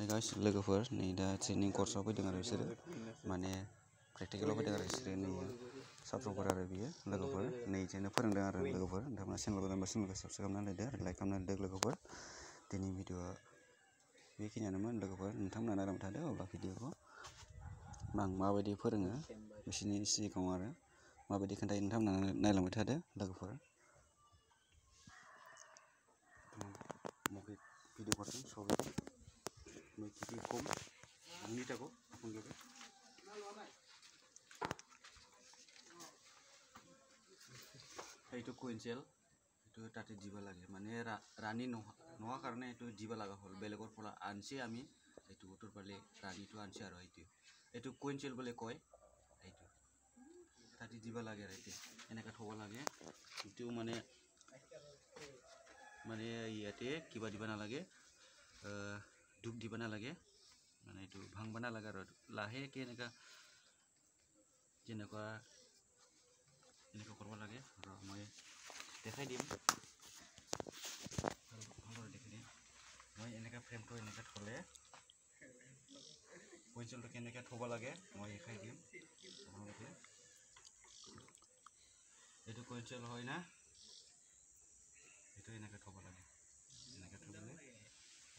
Hai guys, लोगोफोर नै दा ट्रेनिं कर्सआव फैदों आरो बिसोरो माने प्रेक्टिकेलाव फैदों आरो बिसोरो नै सात्रफोर आरो बियो लोगोफोर नै जोंनो फोरोंदों आरो लोगोफोर नोंथांमोना चेनेल गोदानबा चेनेलखौ साबस्क्राइब खालामना होदो आरो लाइक खालामना होदो लोगोफोर दिनै भिडिअआ बेखिनियानोमोन लोगोफोर नोंथांमोना नायलांबाय थादो अब्ला भिडिअखौ आं माबायदि फोरोङो बिसोरनि सिगाङाव आरो माबायदि खोन्थायो नोंथांमोना नायलांबाय थादो लोगोफोर भिडिअ करते सबै मैं किसी कम नीटा को अपन लोग itu kuencel itu tadi jiba lagi মানে রানী নোহা কারণে itu jiba লাগা হল বেলেগৰ পৰা আনছি আমি itu উত্তৰ পালে ৰানীটো আনছি আৰু এইটো কুencel বলে কয় এইটো তাতে jiba লাগে আৰু এইটো এনেকা থব লাগে itu মানে ইয়াতে কিবা দিবা না লাগে দুখ দিবা না লাগে মানে এইটো ভাঙবা না লাগে আৰু লাহেকে এনেকা যেনেকুৱা কৰিব লাগে আৰু মই দেখাই দিম ভালদৰে দেখাই দিম মই এনেকা ফ্ৰেমটো এনেকা থলে কুৱেশ্যনটো কেনেকৈ থব লাগে মই দেখাই দিম আপোনালোকে এইটো কুৱেশ্যন হয় না এইটো এনেকৈ থব লাগে এনেকৈ থলে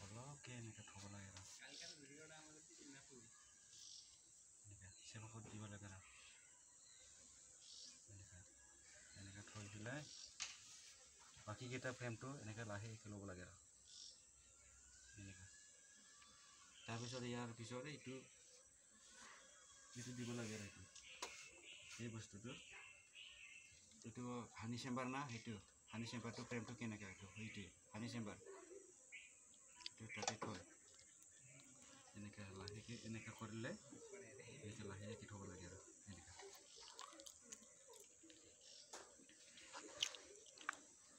অলপকে এনেকৈ থব লাগে আৰু চেপত দিব লাগে আৰু এনেকৈ থৈ পেলাই বাকীকেইটা ফ্ৰেমটো এনেকৈ লাহেকৈ ল'ব লাগে আৰু এনেকৈ তাৰপিছত ইয়াৰ পিছত এইটো দিব লাগে আৰু এই বস্তুটো এইটো হানি চেম্বাৰ না সেইটো হানি চেম্বাৰটো ফ্ৰেমটো কেনেকৈ এইটো সেইটোৱে হানি চেম্বাৰ এইটো তাতে থয় এনেকৈ লাহেকৈ এনেকৈ কৰিলে এনেকৈ লাহেকৈ থ'ব লাগে আৰু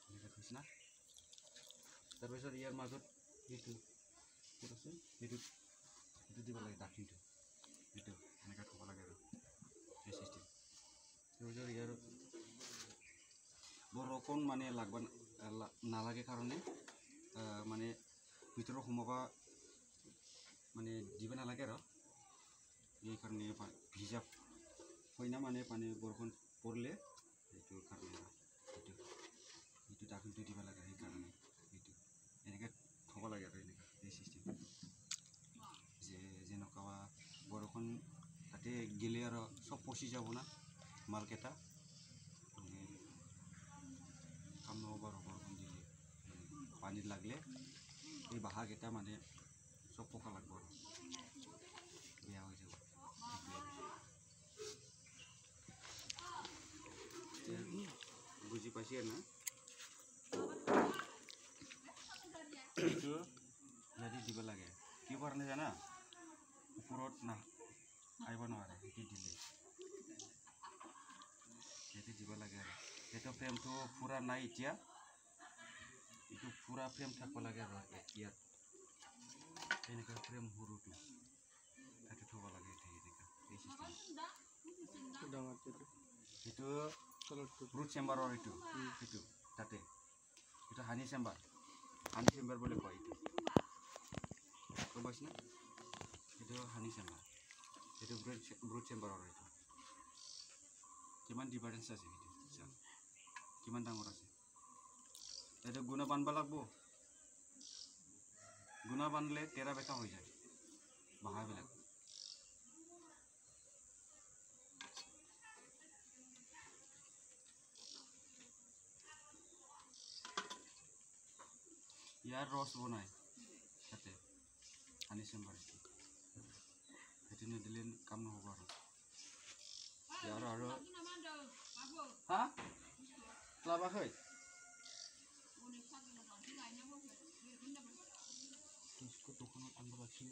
এনেকৈ থৈছে না তাৰপিছত ইয়াৰ মাজত এইটো ক'ত আছে এইটো দিব লাগে দাখিনটো এইটো এনেকৈ থ'ব লাগে আৰু এই চিষ্টেম তাৰপিছত ইয়াৰ বৰষুণ মানে লাগবা নালাগে কাৰণে মানে ভিতৰত সোমাবা মানে দিব নালাগে আৰু এইকাৰণে ভিজা হয় না মানে পানী বৰষুণ পৰিলে এইটো কাৰণে এইটো দাখিনটো দিব লাগে সেইকাৰণে এইটো এনেকৈ থ'ব লাগে আৰু এনেকৈ এই চিষ্টেম যেনেকুৱা বৰষুণ তাতে গেলে আৰু চব পচি যাব না মালকেইটা কাম নহ'ব আৰু বৰষুণ দিলে পানীত লাগিলে এই বাঁহকেইটা মানে চব পকা লাগব আৰু বেয়া হৈ যাব বুজি পাইছে না এইটো ইয়াতে দিব লাগে কি কাৰণে জানা ওপৰত না আহিব নোৱাৰে সেইটো দিলে ইয়াতে দিব লাগে আৰু এইটো ফ্ৰেমটো পূৰা নাই এতিয়া এইটো পূৰা ফ্ৰেম থাকিব লাগে আৰু ইয়াত এনেকুৱা ফ্ৰেম সৰুটো তাতে থ'ব লাগে এনেকুৱা এই চিষ্টেম এইটো ৰুট চেম্বাৰৰ এইটো তাতে এইটো হানি চেম্বাৰ বুলি কয় এইটো গম পাইছে না এইটো হানি চেম্বাৰ এইটো ৰুট চেম্বাৰৰ এইটো কিমান ডিফাৰেঞ্চ আছে সেইটো কিমান ডাঙৰ আছে এইটো গুণা বান্ধিব লাগিব গুণা বান্ধিলে তেৰা বেকা হৈ যায় বাঁহবিলাক ইয়াৰ ৰস বনায় তাতে হানি চেম্বাৰ সেইটো নিদিলে কাম নহ'ব আৰু ইয়াৰ আৰু হা লাভাখৈ দোকানত আনিব লাগিছিল